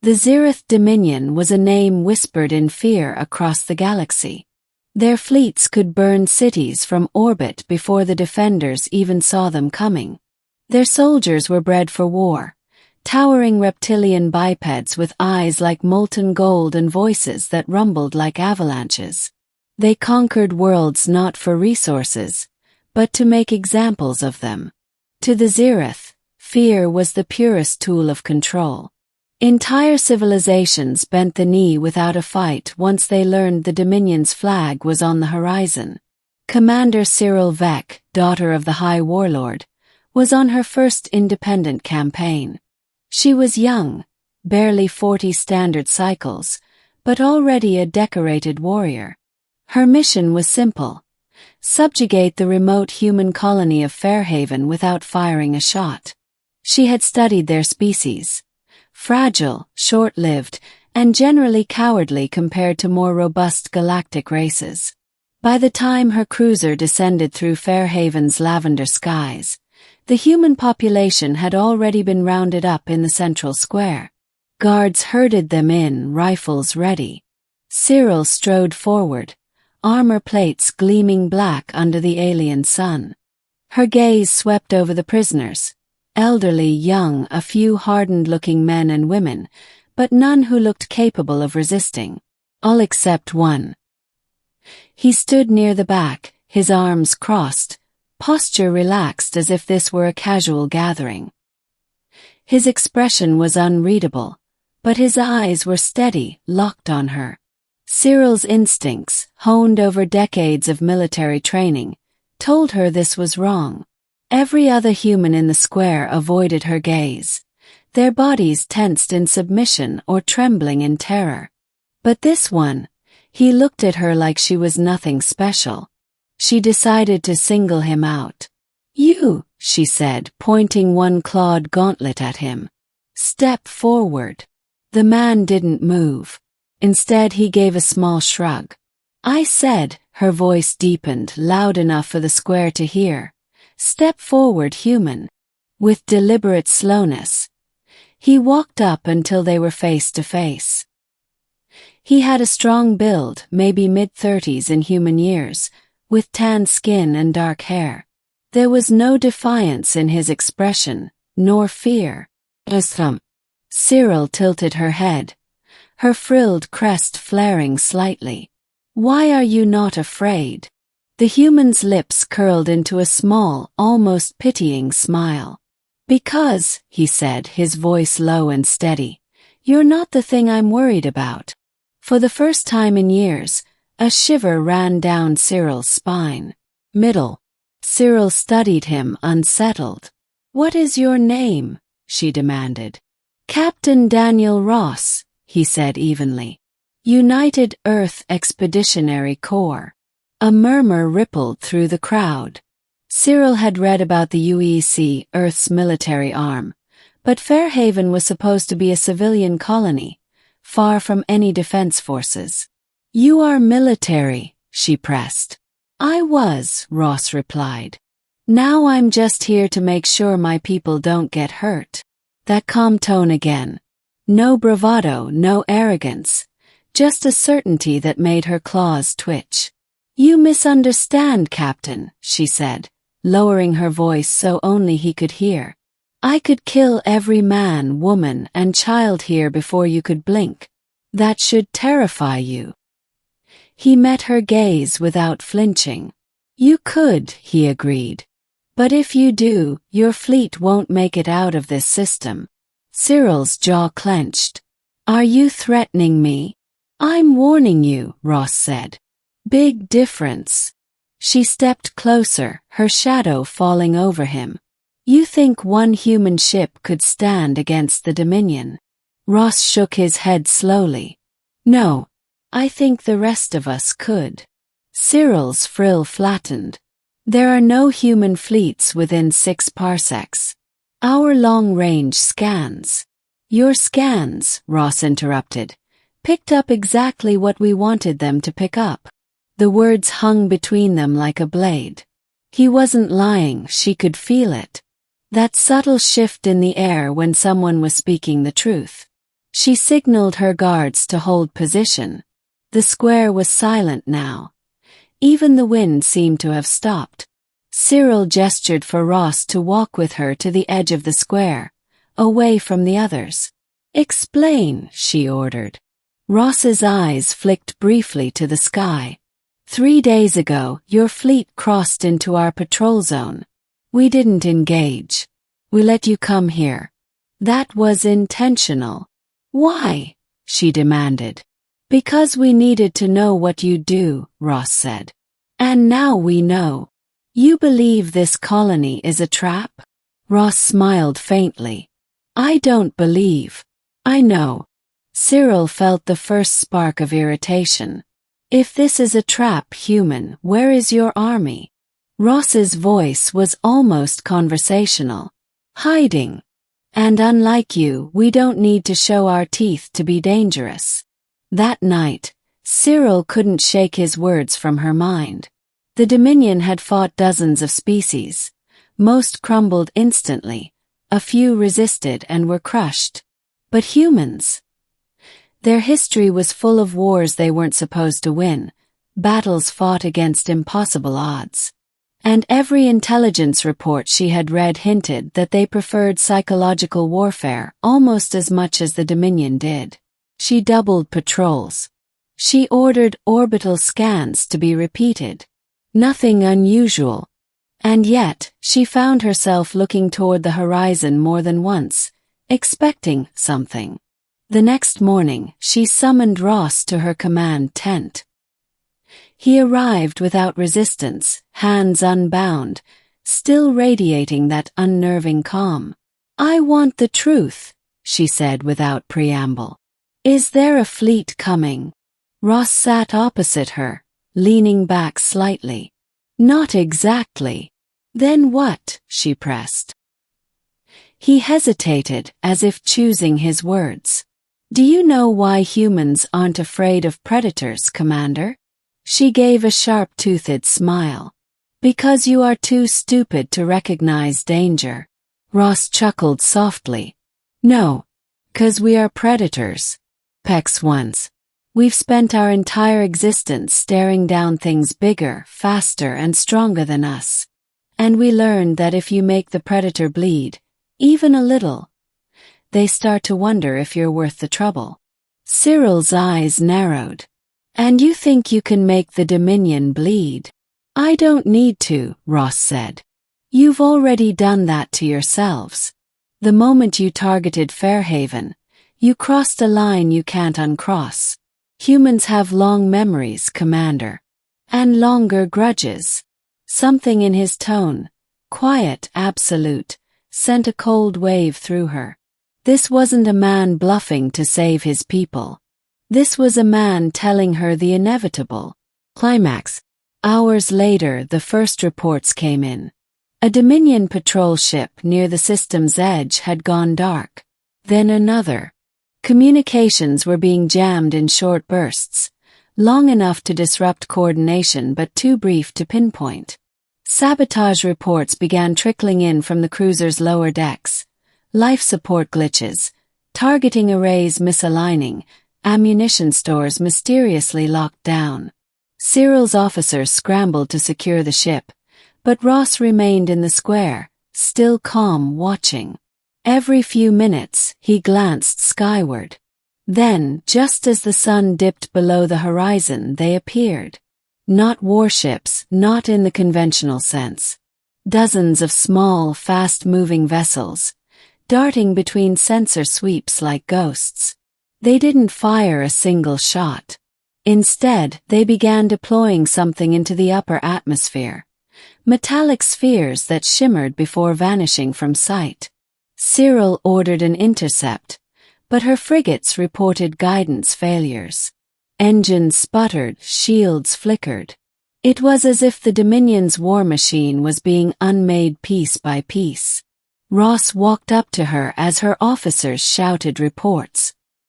The Zirith Dominion was a name whispered in fear across the galaxy. Their fleets could burn cities from orbit before the defenders even saw them coming. Their soldiers were bred for war, towering reptilian bipeds with eyes like molten gold and voices that rumbled like avalanches. They conquered worlds not for resources, but to make examples of them. To the Zirith, fear was the purest tool of control. Entire civilizations bent the knee without a fight once they learned the Dominion's flag was on the horizon. Commander Cyril Vec, daughter of the High Warlord, was on her first independent campaign. She was young, barely 40 standard cycles, but already a decorated warrior. Her mission was simple: subjugate the remote human colony of Fairhaven without firing a shot. She had studied their species. Fragile, short-lived, and generally cowardly compared to more robust galactic races. By the time her cruiser descended through Fairhaven's lavender skies, the human population had already been rounded up in the central square. Guards herded them in, rifles ready. Cyril strode forward, armor plates gleaming black under the alien sun. Her gaze swept over the prisoners. Elderly, young, a few hardened-looking men and women, but none who looked capable of resisting. All except one. He stood near the back, his arms crossed, posture relaxed as if this were a casual gathering. His expression was unreadable, but his eyes were steady, locked on her. Cyril's instincts, honed over decades of military training, told her this was wrong. Every other human in the square avoided her gaze, their bodies tensed in submission or trembling in terror. But this one, he looked at her like she was nothing special. She decided to single him out. "You," she said, pointing one clawed gauntlet at him. "Step forward." The man didn't move. Instead, he gave a small shrug. "I said," her voice deepened, loud enough for the square to hear. "Step forward, human." With deliberate slowness, he walked up until they were face to face. He had a strong build, maybe mid-30s in human years, with tan skin and dark hair. There was no defiance in his expression, nor fear. Cyril tilted her head, her frilled crest flaring slightly. "Why are you not afraid?" The human's lips curled into a small, almost pitying smile. "Because," he said, his voice low and steady, "you're not the thing I'm worried about." For the first time in years, a shiver ran down Cyril's spine. "Middle." Cyril studied him, unsettled. "What is your name?" she demanded. "Captain Daniel Ross," he said evenly. "United Earth Expeditionary Corps." A murmur rippled through the crowd. Cyril had read about the UEC, Earth's military arm, but Fairhaven was supposed to be a civilian colony, far from any defense forces. "You are military," she pressed. "I was," Ross replied. "Now I'm just here to make sure my people don't get hurt." That calm tone again. No bravado, no arrogance, just a certainty that made her claws twitch. "You misunderstand, Captain," she said, lowering her voice so only he could hear. "I could kill every man, woman, and child here before you could blink. That should terrify you." He met her gaze without flinching. "You could," he agreed. "But if you do, your fleet won't make it out of this system." Cyril's jaw clenched. "Are you threatening me?" "I'm warning you," Ross said. "Big difference." She stepped closer, her shadow falling over him. "You think one human ship could stand against the Dominion?" Ross shook his head slowly. "No, I think the rest of us could." Cyril's frill flattened. "There are no human fleets within 6 parsecs. Our long-range scans." "Your scans," Ross interrupted, "picked up exactly what we wanted them to pick up." The words hung between them like a blade. He wasn't lying, she could feel it. That subtle shift in the air when someone was speaking the truth. She signaled her guards to hold position. The square was silent now. Even the wind seemed to have stopped. Cyril gestured for Ross to walk with her to the edge of the square, away from the others. "Explain," she ordered. Ross's eyes flicked briefly to the sky. "3 days ago, your fleet crossed into our patrol zone. We didn't engage. We let you come here. That was intentional." "Why?" she demanded. "Because we needed to know what you'd do," Ross said. "And now we know. You believe this colony is a trap?" Ross smiled faintly. "I don't believe. I know." Cyril felt the first spark of irritation. "If this is a trap, human, where is your army?" Ross's voice was almost conversational. "Hiding. And unlike you, we don't need to show our teeth to be dangerous." That night, Cyril couldn't shake his words from her mind. The Dominion had fought dozens of species. Most crumbled instantly. A few resisted and were crushed. But humans? Their history was full of wars they weren't supposed to win, battles fought against impossible odds. And every intelligence report she had read hinted that they preferred psychological warfare almost as much as the Dominion did. She doubled patrols. She ordered orbital scans to be repeated. Nothing unusual. And yet, she found herself looking toward the horizon more than once, expecting something. The next morning, she summoned Ross to her command tent. He arrived without resistance, hands unbound, still radiating that unnerving calm. "I want the truth," she said without preamble. "Is there a fleet coming?" Ross sat opposite her, leaning back slightly. "Not exactly." "Then what?" she pressed. He hesitated, as if choosing his words. "Do you know why humans aren't afraid of predators, Commander?" She gave a sharp-toothed smile. "Because you are too stupid to recognize danger." Ross chuckled softly. "No. 'Cause we are predators. Pex ones. We've spent our entire existence staring down things bigger, faster, and stronger than us. And we learned that if you make the predator bleed, even a little, they start to wonder if you're worth the trouble." Cyril's eyes narrowed. "And you think you can make the Dominion bleed?" "I don't need to," Ross said. "You've already done that to yourselves. The moment you targeted Fairhaven, you crossed a line you can't uncross. Humans have long memories, Commander. And longer grudges." Something in his tone, quiet, absolute, sent a cold wave through her. This wasn't a man bluffing to save his people. This was a man telling her the inevitable. Climax. Hours later, the first reports came in. A Dominion patrol ship near the system's edge had gone dark. Then another. Communications were being jammed in short bursts, long enough to disrupt coordination but too brief to pinpoint. Sabotage reports began trickling in from the cruiser's lower decks. Life support glitches, targeting arrays misaligning, ammunition stores mysteriously locked down. Cyril's officers scrambled to secure the ship, but Ross remained in the square, still calm, watching. Every few minutes, he glanced skyward. Then, just as the sun dipped below the horizon, they appeared. Not warships, not in the conventional sense. Dozens of small, fast-moving vessels, darting between sensor sweeps like ghosts. They didn't fire a single shot. Instead, they began deploying something into the upper atmosphere. Metallic spheres that shimmered before vanishing from sight. Cyril ordered an intercept, but her frigates reported guidance failures. Engines sputtered, shields flickered. It was as if the Dominion's war machine was being unmade piece by piece. Ross walked up to her as her officers shouted reports.